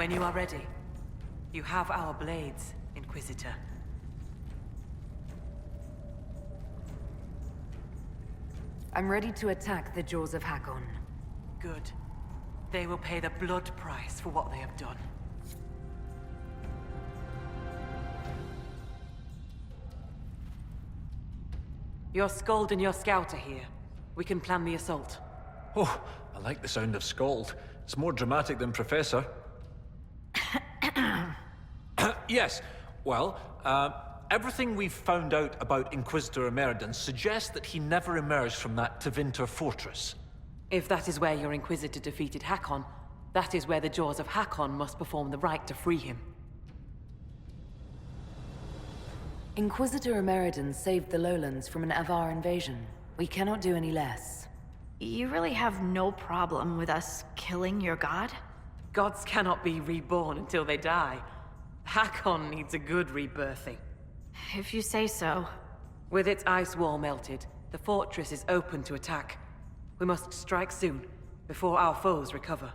When you are ready, you have our blades, Inquisitor. I'm ready to attack the jaws of Hakkon. Good. They will pay the blood price for what they have done. Your Skald and your Scout are here. We can plan the assault. Oh, I like the sound of Skald. It's more dramatic than Professor. Yes, well, everything we've found out about Inquisitor Ameridan suggests that he never emerged from that Tevinter fortress. If that is where your Inquisitor defeated Hakkon, that is where the jaws of Hakkon must perform the rite to free him. Inquisitor Ameridan saved the lowlands from an Avar invasion. We cannot do any less. You really have no problem with us killing your god? Gods cannot be reborn until they die. Hakkon needs a good rebirthing. If you say so. With its ice wall melted, the fortress is open to attack. We must strike soon, before our foes recover.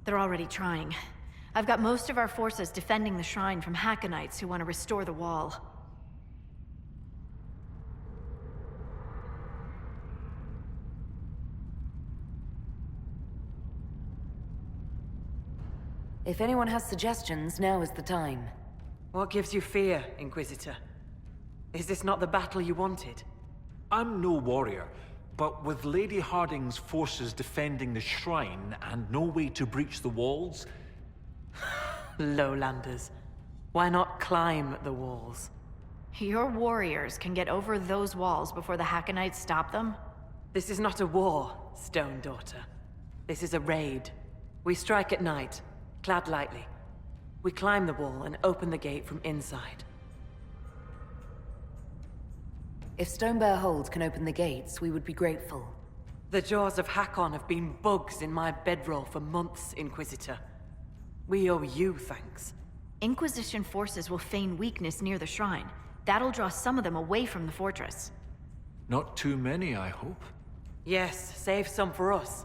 They're already trying. I've got most of our forces defending the shrine from Hakkonites who want to restore the wall. If anyone has suggestions, now is the time. What gives you fear, Inquisitor? Is this not the battle you wanted? I'm no warrior, but with Lady Harding's forces defending the shrine and no way to breach the walls... Lowlanders. Why not climb the walls? Your warriors can get over those walls before the Hakkonites stop them? This is not a war, Stone Daughter. This is a raid. We strike at night, clad lightly. We climb the wall and open the gate from inside. If Stonebear Hold can open the gates, we would be grateful. The jaws of Hakkon have been bugs in my bedroll for months, Inquisitor. We owe you thanks. Inquisition forces will feign weakness near the shrine. That'll draw some of them away from the fortress. Not too many, I hope. Yes, save some for us.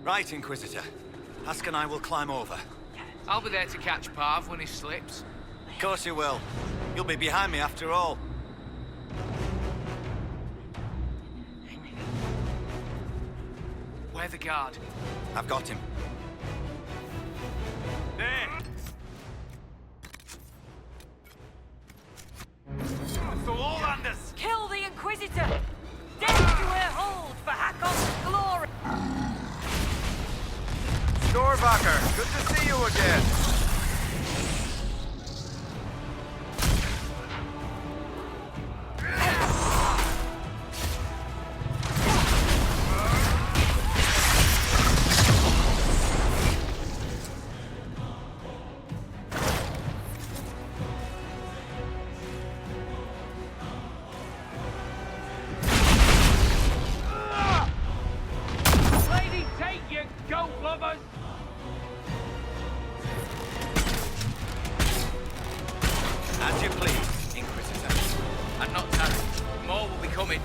Right, Inquisitor. Hask and I will climb over. I'll be there to catch Parv when he slips. Of course you will. You'll be behind me after all. Where the guard? I've got him. There! The Lowlanders! Kill the Inquisitor! Death to her hold for Hakkon's glory! Storvacker, good to see you again. Lady, take your goat lovers! As you please, Inquisitor. And not tarry. More will be coming.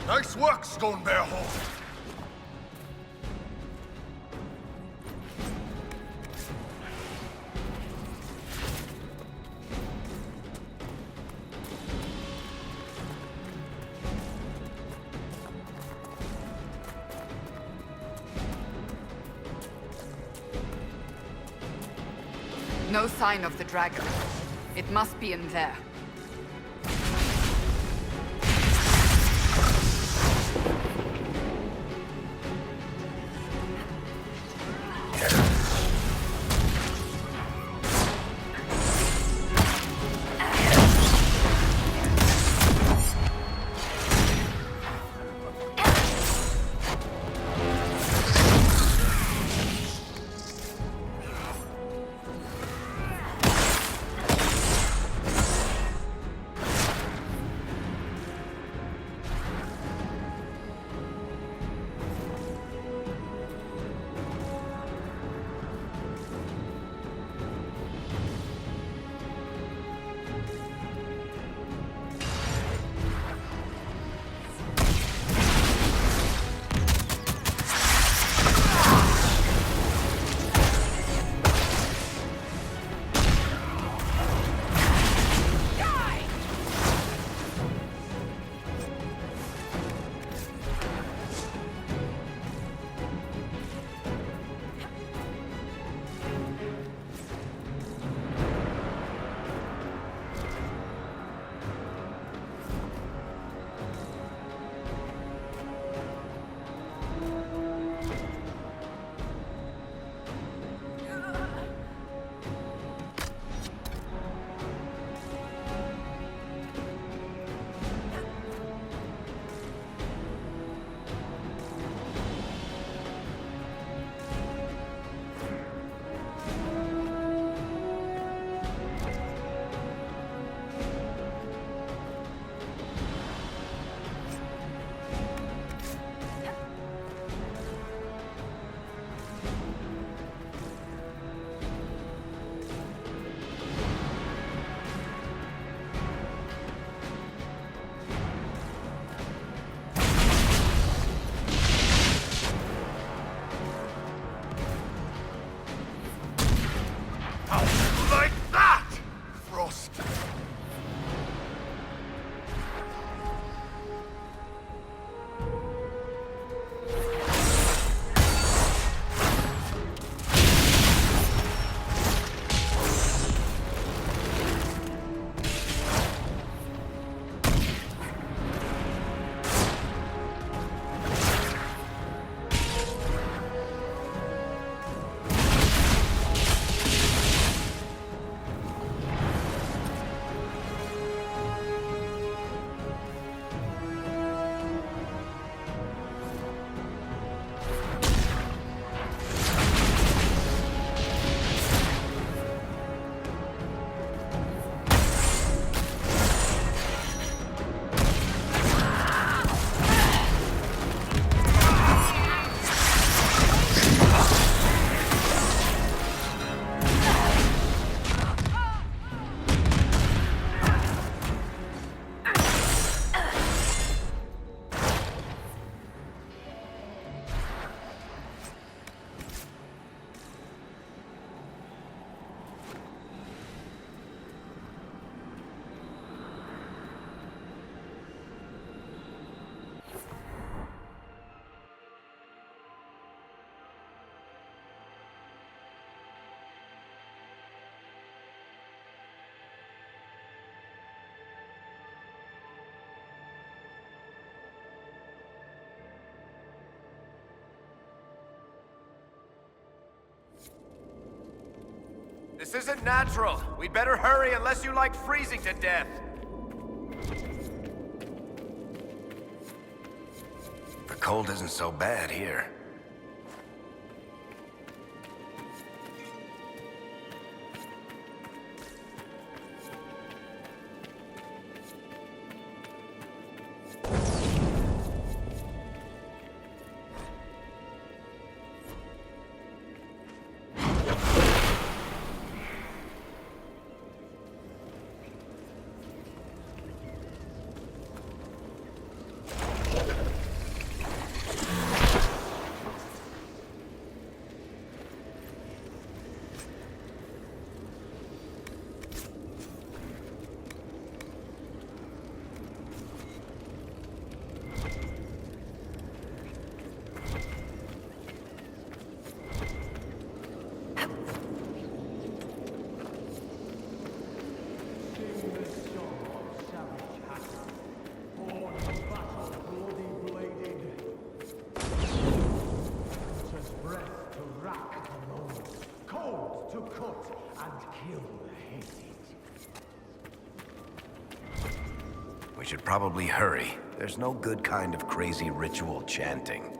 Nice work, Stonebear Hall. No sign of the dragon. It must be in there. This isn't natural. We'd better hurry unless you like freezing to death. The cold isn't so bad here. We should probably hurry. There's no good kind of crazy ritual chanting.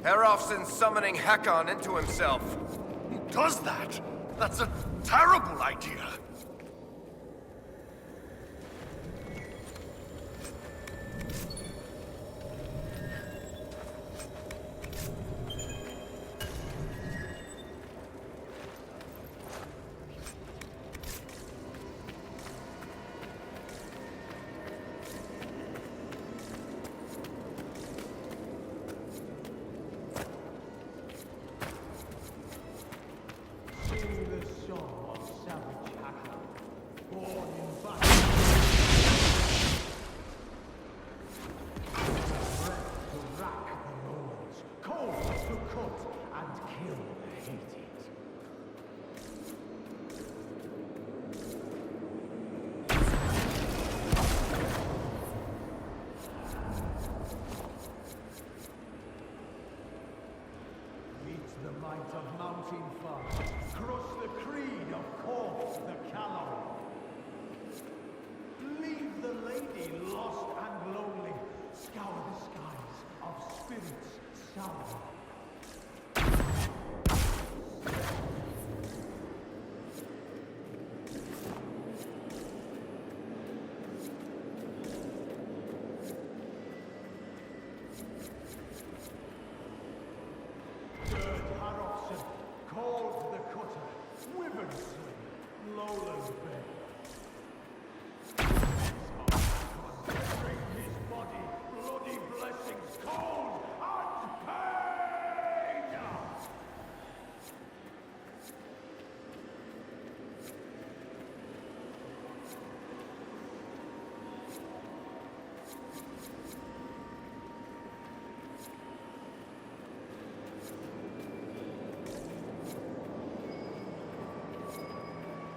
Herofson's summoning Hakkon into himself. Who does that? That's a terrible idea.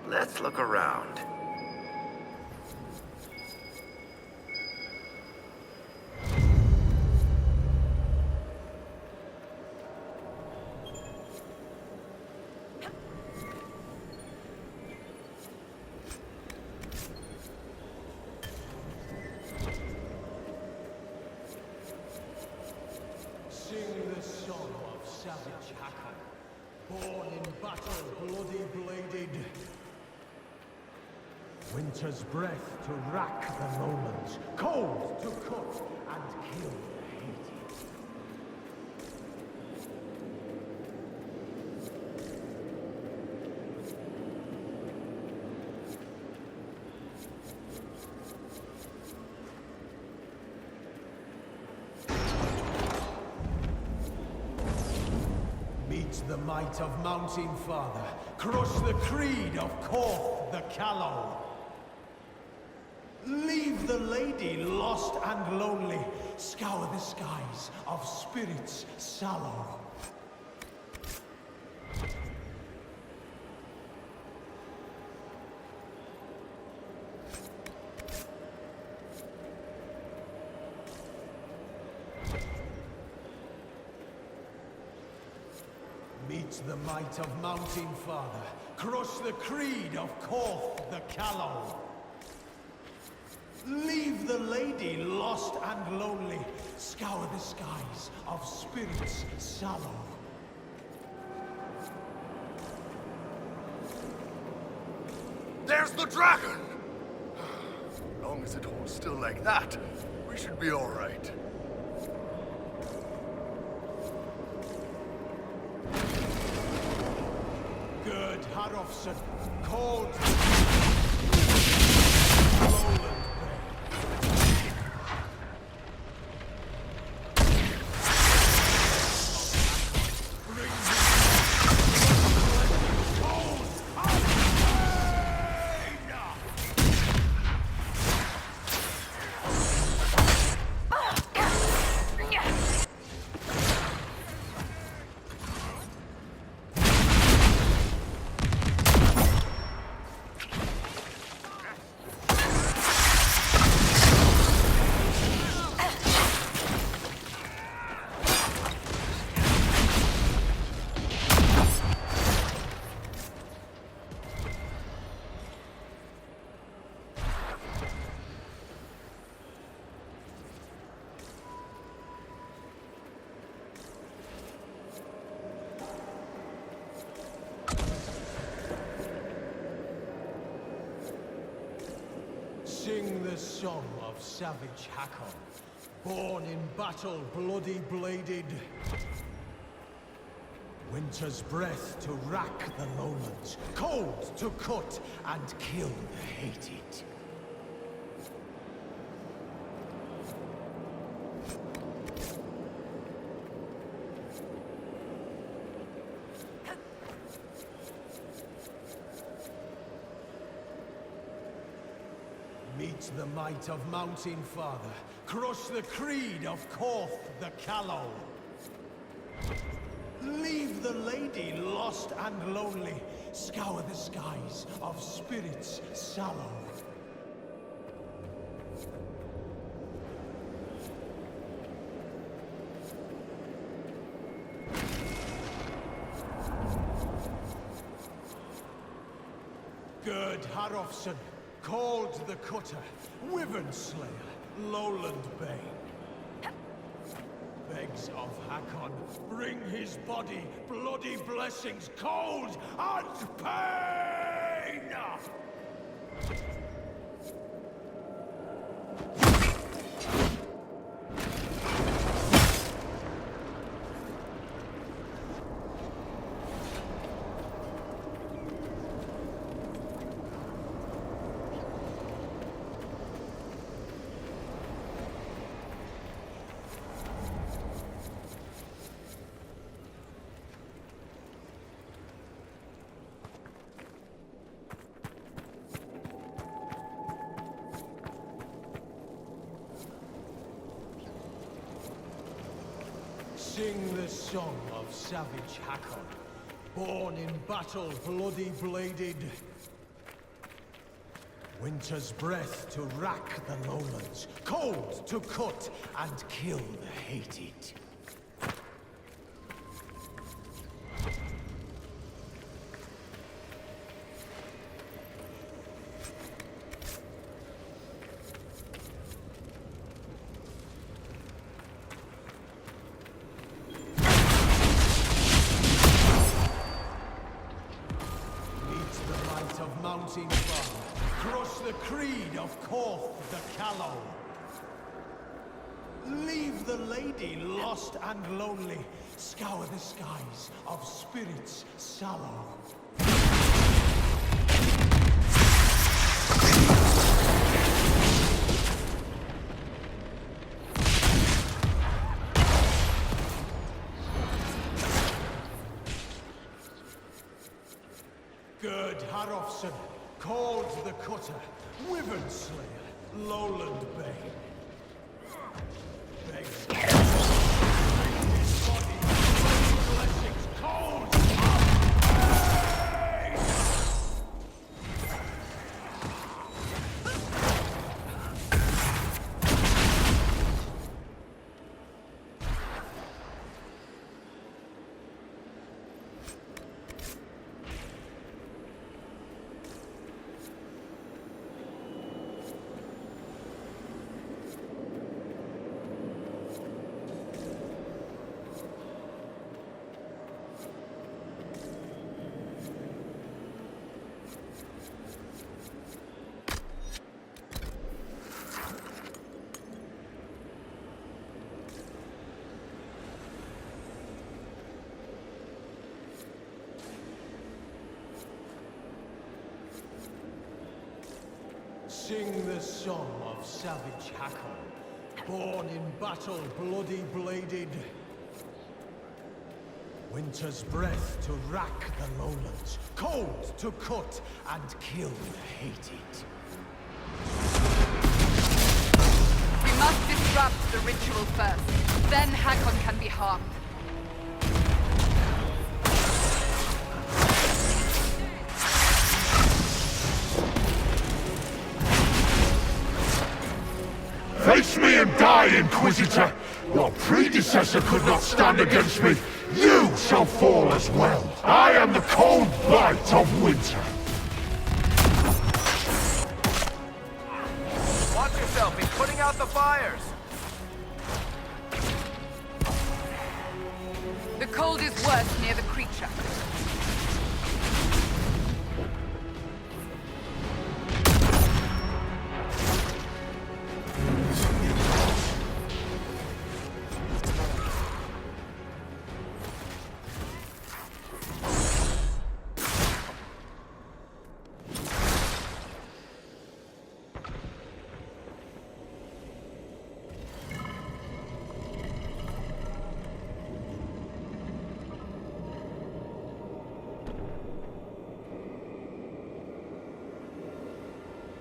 Let's look around. Sing the song of savage Hakkon, born in battle, bloody blade. Winter's breath to rack the lowlands, cold to cut and kill the hated. Meet the might of Mountain Father, crush the creed of Korth the Callow. Leave the lady lost and lonely, scour the skies of spirits sallow. Meet the might of Mountain Father, crush the creed of Korth the Callow. Leave the lady lost and lonely, scour the skies of spirits sallow. There's the dragon! As long as it holds still like that, we should be all right. Gerd Harofsson, called Lowland Bay. Sing the song of savage Hakkon, born in battle bloody bladed. Winter's breath to rack the lowlands, cold to cut and kill the hated. Meet the might of Mountain Father, crush the creed of Korth the Callow. Leave the lady lost and lonely, scour the skies of spirits sallow. Gerd Harofsson, called the Cutter, Wyvern Slayer, Lowland Bane. Begs of Hakkon, bring his body, bloody blessings, cold and pain! Sing the song of savage Hakkon, born in battle bloody bladed. Winter's breath to rack the lowlands, cold to cut and kill the hated. mountain fire. Crush the creed of Korth the Callow. Leave the lady lost and lonely. Scour the skies of spirits sallow. Gerd Harofsson, called the Cutter, Wyvern Slayer, Lowland Bane. His body, blessings, cold Sing the song of savage Hakkon, born in battle, bloody bladed. Winter's breath to rack the lowlands, cold to cut and kill the hated. We must disrupt the ritual first. Then Hakkon can be harmed. Face me and die, Inquisitor! Your predecessor could not stand against me. You shall fall as well. I am the cold blight of winter. Watch yourself, he's putting out the fires! The cold is worse near the creature.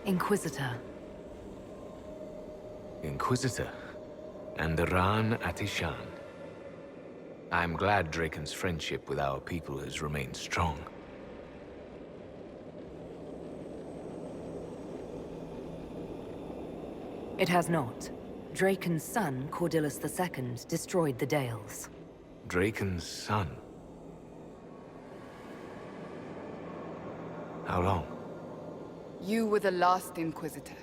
Inquisitor. Inquisitor. Ameridan Atishan. I'm glad Draken's friendship with our people has remained strong. It has not. Draken's son, Cordillus II, destroyed the Dales. Draken's son? How long? You were the last Inquisitor.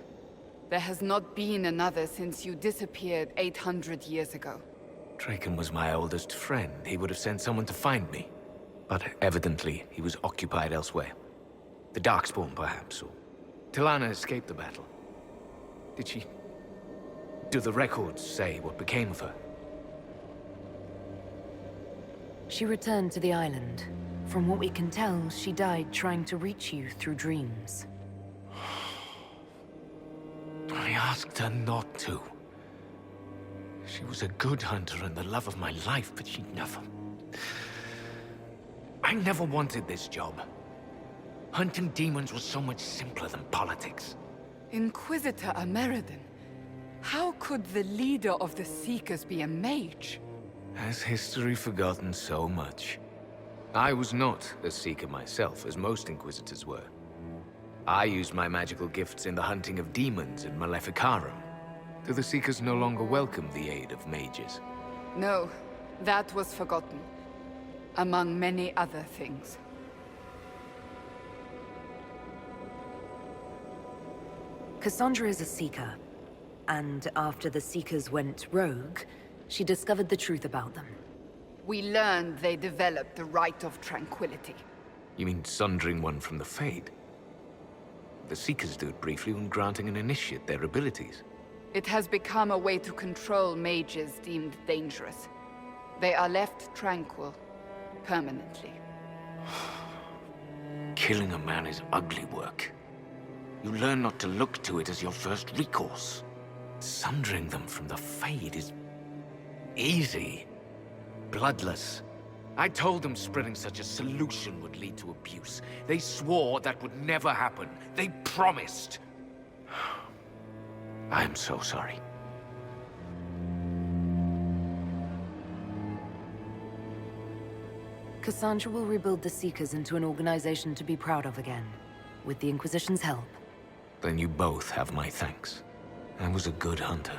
There has not been another since you disappeared 800 years ago. Draken was my oldest friend. He would have sent someone to find me. But evidently, he was occupied elsewhere. The Darkspawn, perhaps, or... Tilana escaped the battle. Did she... Do the records say what became of her? She returned to the island. From what we can tell, she died trying to reach you through dreams. I asked her not to. She was a good hunter and the love of my life, but she never... I never wanted this job. Hunting demons was so much simpler than politics. Inquisitor Ameridan, how could the leader of the Seekers be a mage? Has history forgotten so much? I was not a Seeker myself, as most Inquisitors were. I used my magical gifts in the hunting of demons in Maleficarum. Do the Seekers no longer welcome the aid of mages? No, that was forgotten. Among many other things. Cassandra is a Seeker. And after the Seekers went rogue, she discovered the truth about them. We learned they developed the Rite of Tranquility. You mean sundering one from the Fade? The Seekers do it briefly when granting an initiate their abilities. It has become a way to control mages deemed dangerous. They are left tranquil, permanently. Killing a man is ugly work. You learn not to look to it as your first recourse. Sundering them from the Fade is easy. Bloodless. I told them spreading such a solution would lead to abuse. They swore that would never happen. They promised. I am so sorry. Cassandra will rebuild the Seekers into an organization to be proud of again, with the Inquisition's help. Then you both have my thanks. I was a good hunter.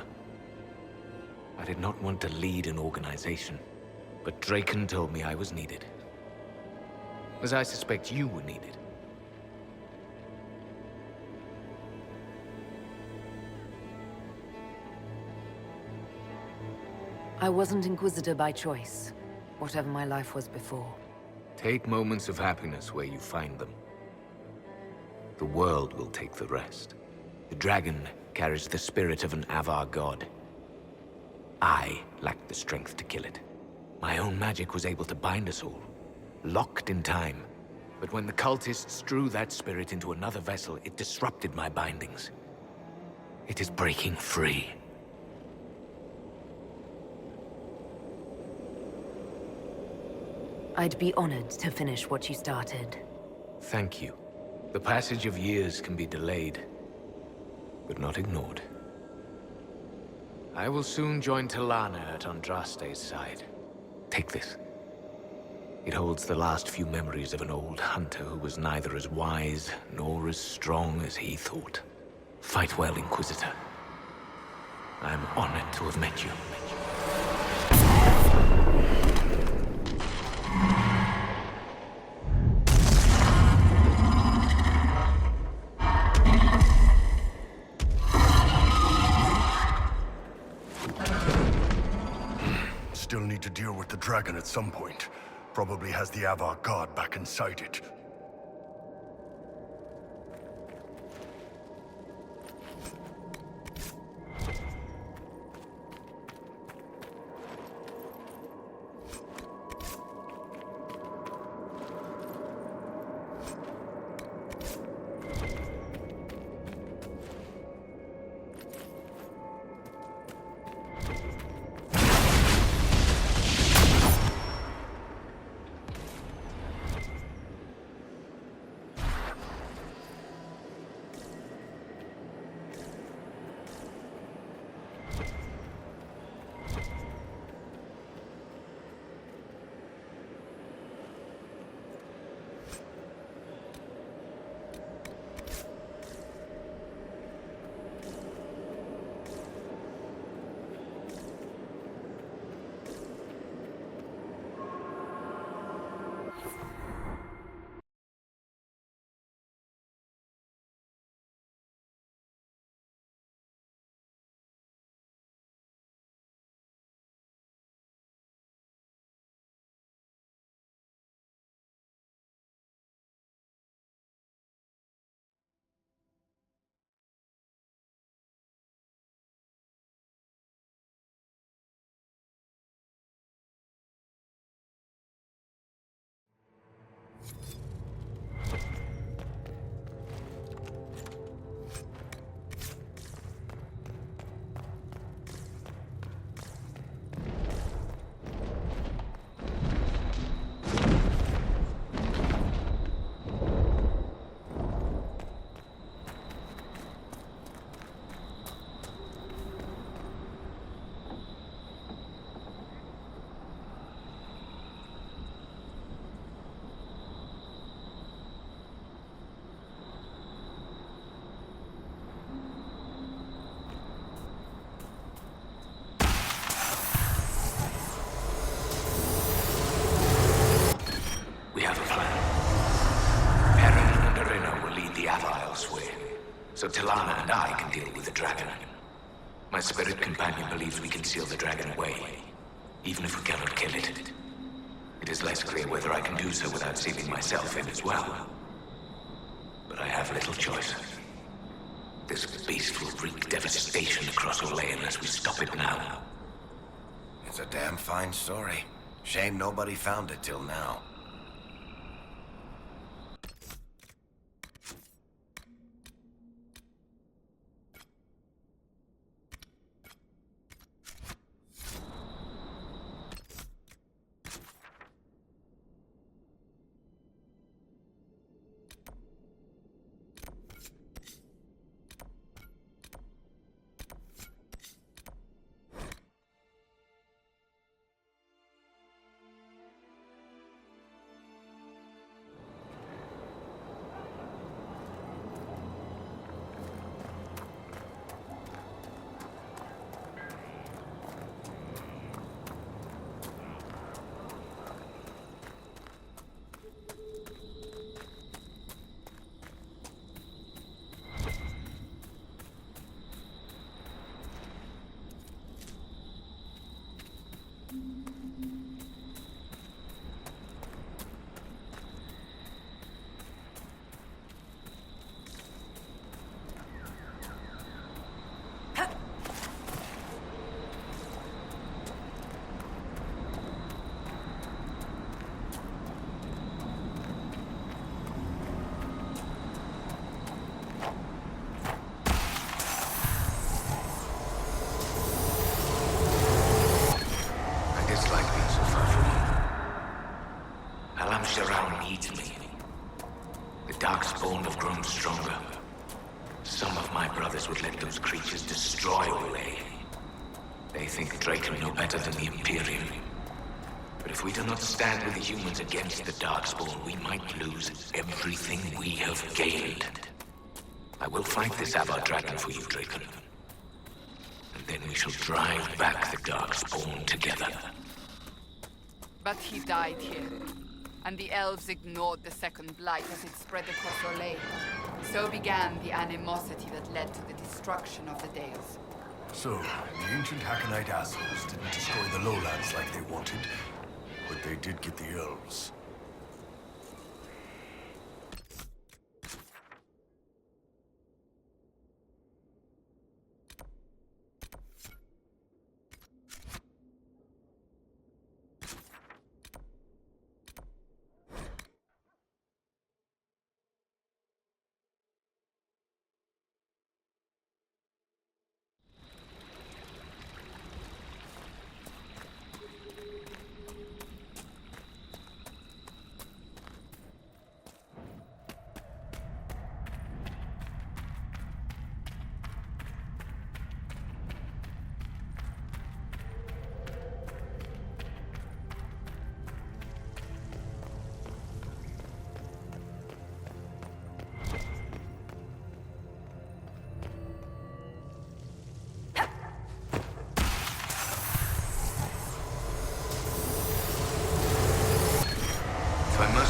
I did not want to lead an organization, but Draken told me I was needed. As I suspect you were needed. I wasn't Inquisitor by choice, whatever my life was before. Take moments of happiness where you find them. The world will take the rest. The dragon carries the spirit of an Avar god. I lacked the strength to kill it. My own magic was able to bind us all, locked in time. But when the cultists drew that spirit into another vessel, it disrupted my bindings. It is breaking free. I'd be honored to finish what you started. Thank you. The passage of years can be delayed, but not ignored. I will soon join Talana at Andraste's side. Take this. It holds the last few memories of an old hunter who was neither as wise nor as strong as he thought. Fight well, Inquisitor. I am honored to have met you. Still need to deal with the dragon at some point. Probably has the Avar god back inside it. So Talana and I can deal with the dragon. My spirit companion believes we can seal the dragon away, even if we cannot kill it. It is less clear whether I can do so without sealing myself in as well. But I have little choice. This beast will wreak devastation across Olay unless we stop it now. It's a damn fine story. Shame nobody found it till now. Around needs me. The Darkspawn have grown stronger. Some of my brothers would let those creatures destroy Olay. They think Draken know better than the Imperium. But if we do not stand with the humans against the Darkspawn, we might lose everything we have gained. I will fight this Avar Dragon for you, Draken. And then we shall drive back the Darkspawn together. But he died here. And the elves ignored the Second Blight as it spread across Olay. So began the animosity that led to the destruction of the Dales. So, the ancient Hakkonite assholes didn't destroy the lowlands like they wanted, but they did get the elves.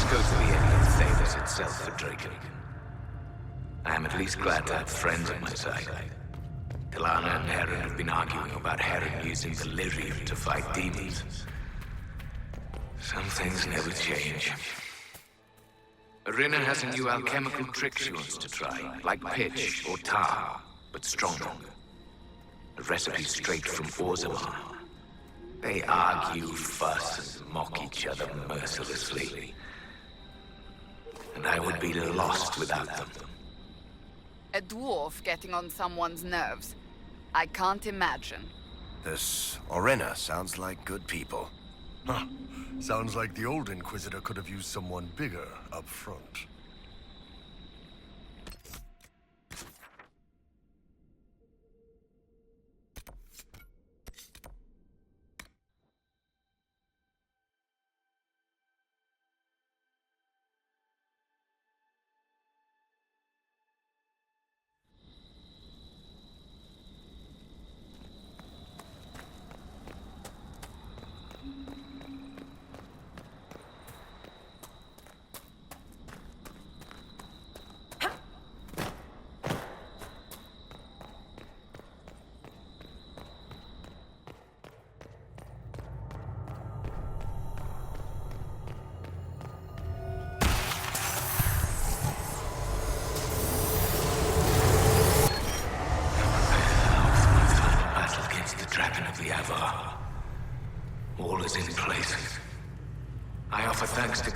Go to the end of Thalos itself for Draken. I am at least glad to have friends on my side. Tilana and Heron have been arguing about Heron using the lyrium to fight demons. Some things never change. Arena has a new alchemical trick she wants to try, like pitch or tar, but stronger. A recipe straight from Orzammar. They argue, fuss, and mock each other mercilessly. And I would be lost without them. A dwarf getting on someone's nerves? I can't imagine. This Orena sounds like good people. Huh. Sounds like the old Inquisitor could have used someone bigger up front.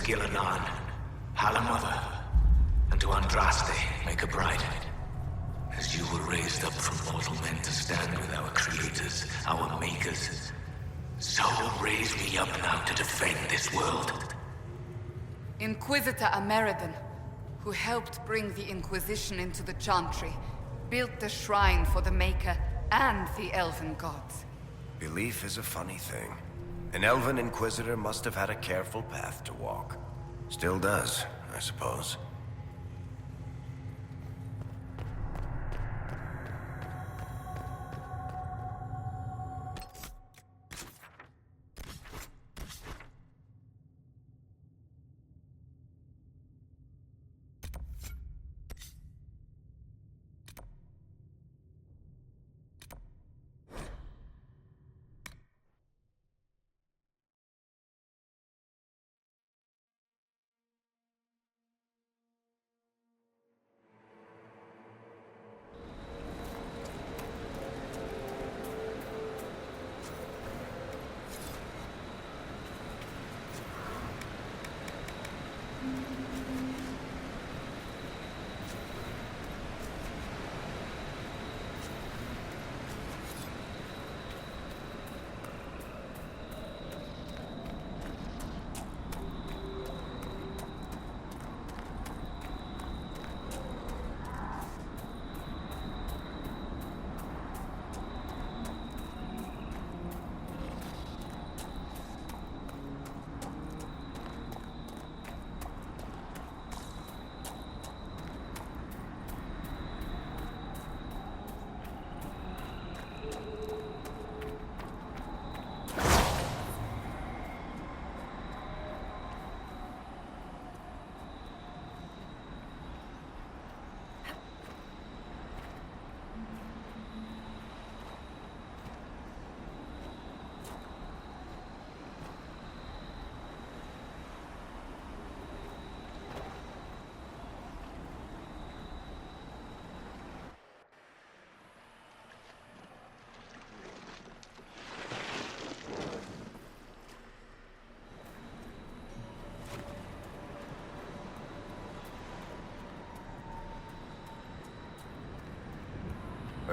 Gillinan, Halamother, and to Andraste make a bride. As you were raised up from mortal men to stand with our creators, our makers, so raise me up now to defend this world. Inquisitor Ameridan, who helped bring the Inquisition into the Chantry, built the shrine for the Maker and the Elven gods. Belief is a funny thing. An Elven Inquisitor must have had a careful path to walk. Still does, I suppose.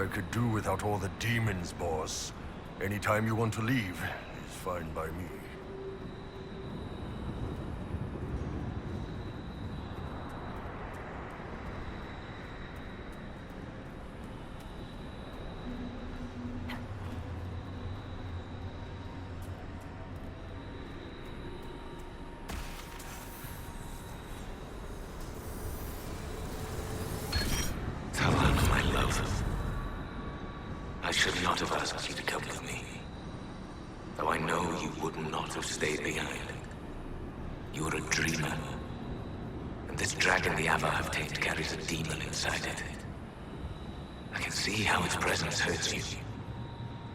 I could do without all the demons, boss. Anytime you want to leave is fine by me. Talana, my love. I should not have asked you to come with me. Though I know you would not have stayed behind. You are a dreamer. And this dragon the Ava have tamed carries a demon inside it. I can see how its presence hurts you.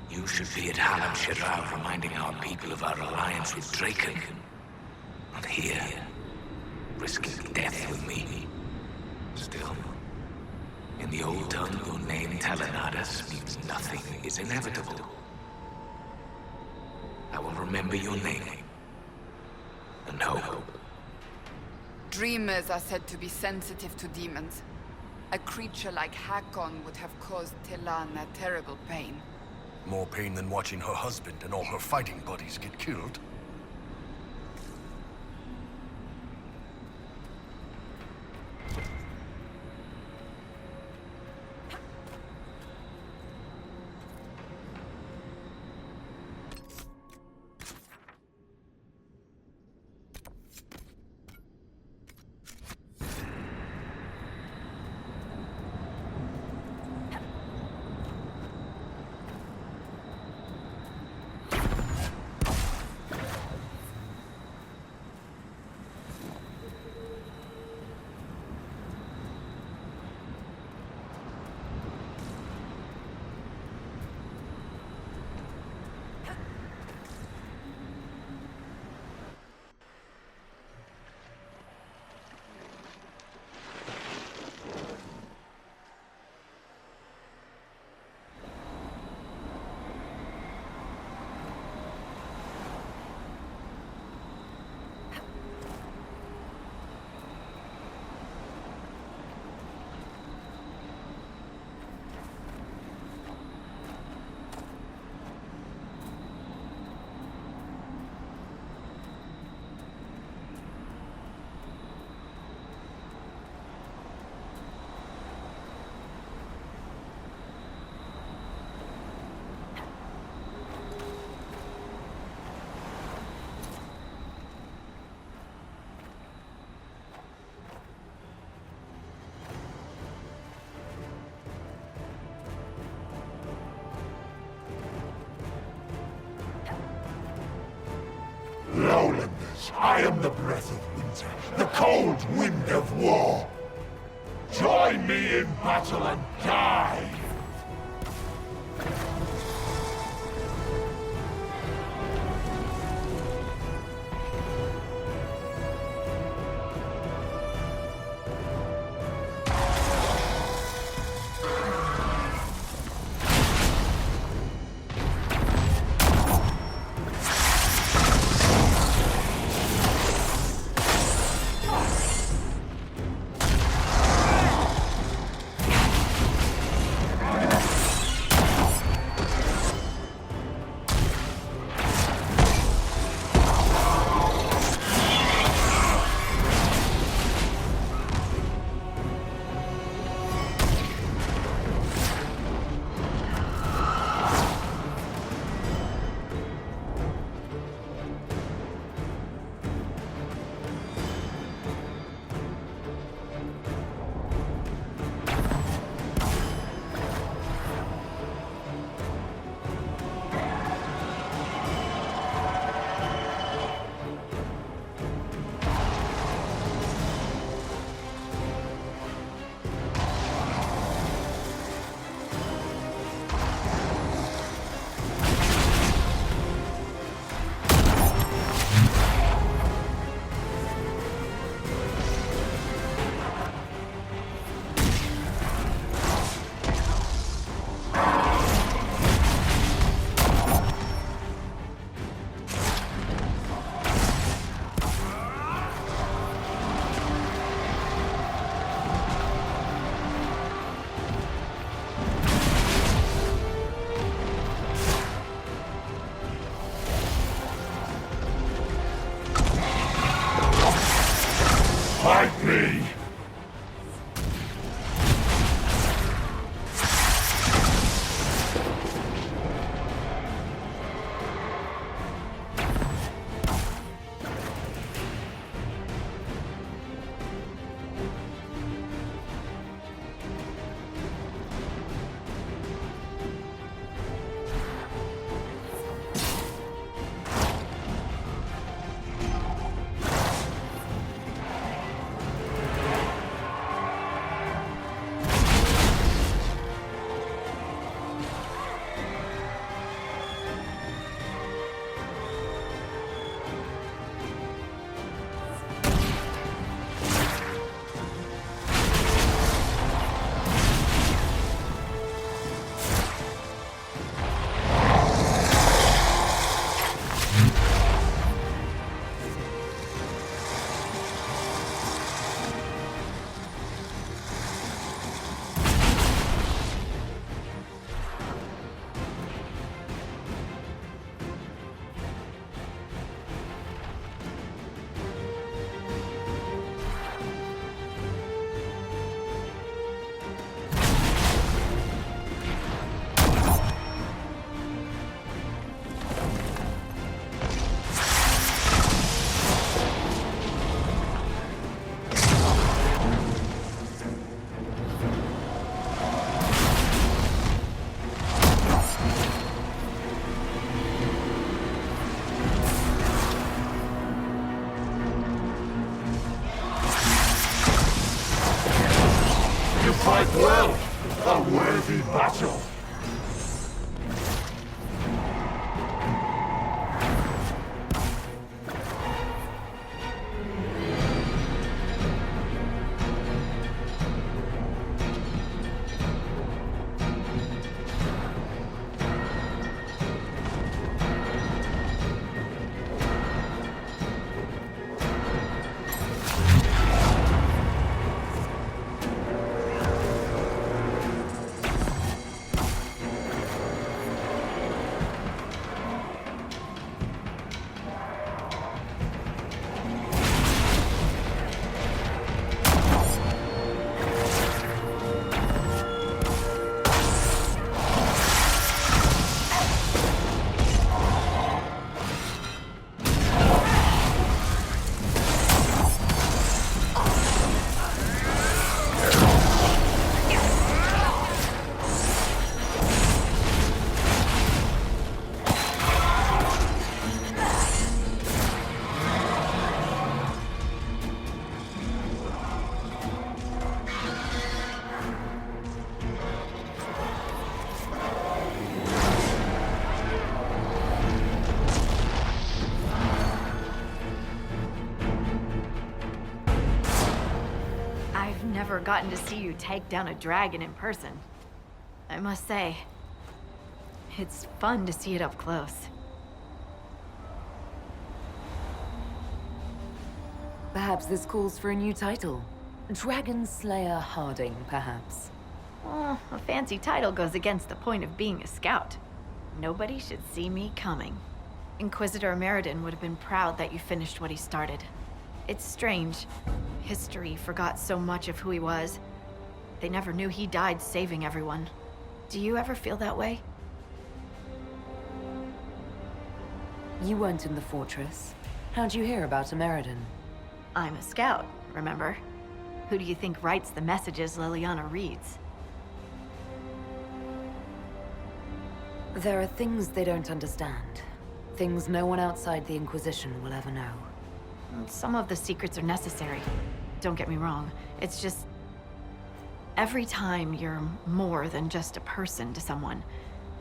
You should be at Halam Shiral reminding our people of our alliance with Draken. Not here, risking death with me. Still, in the old tongue, your name, Talanadas, means nothing is inevitable. I will remember your name. And hope. Dreamers are said to be sensitive to demons. A creature like Hakkon would have caused Talana terrible pain. More pain than watching her husband and all her fighting buddies get killed. Yes, I am the breath of winter, the cold wind of war. Join me in battle and die! Fight me! Fight well! A worthy battle! gotten to see you take down a dragon in person. I must say, it's fun to see it up close. Perhaps this calls for a new title. Dragon Slayer Harding, perhaps. Well, a fancy title goes against the point of being a scout. Nobody should see me coming. Inquisitor Ameridan would have been proud that you finished what he started. It's strange. History forgot so much of who he was. They never knew he died saving everyone. Do you ever feel that way? You weren't in the fortress. How'd you hear about Ameridan? I'm a scout, remember? Who do you think writes the messages Liliana reads? There are things they don't understand. Things no one outside the Inquisition will ever know. Some of the secrets are necessary. Don't get me wrong. It's just... every time you're more than just a person to someone,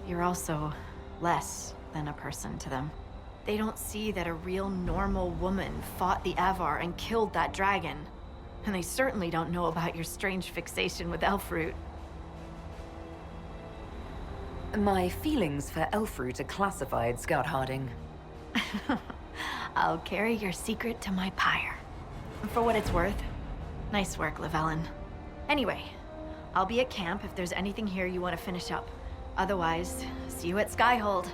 you're also less than a person to them. They don't see that a real normal woman fought the Avar and killed that dragon. And they certainly don't know about your strange fixation with Elfroot. My feelings for Elfroot are classified, Scout Harding. I'll carry your secret to my pyre. For what it's worth, nice work, Llewellyn. Anyway, I'll be at camp if there's anything here you want to finish up. Otherwise, see you at Skyhold.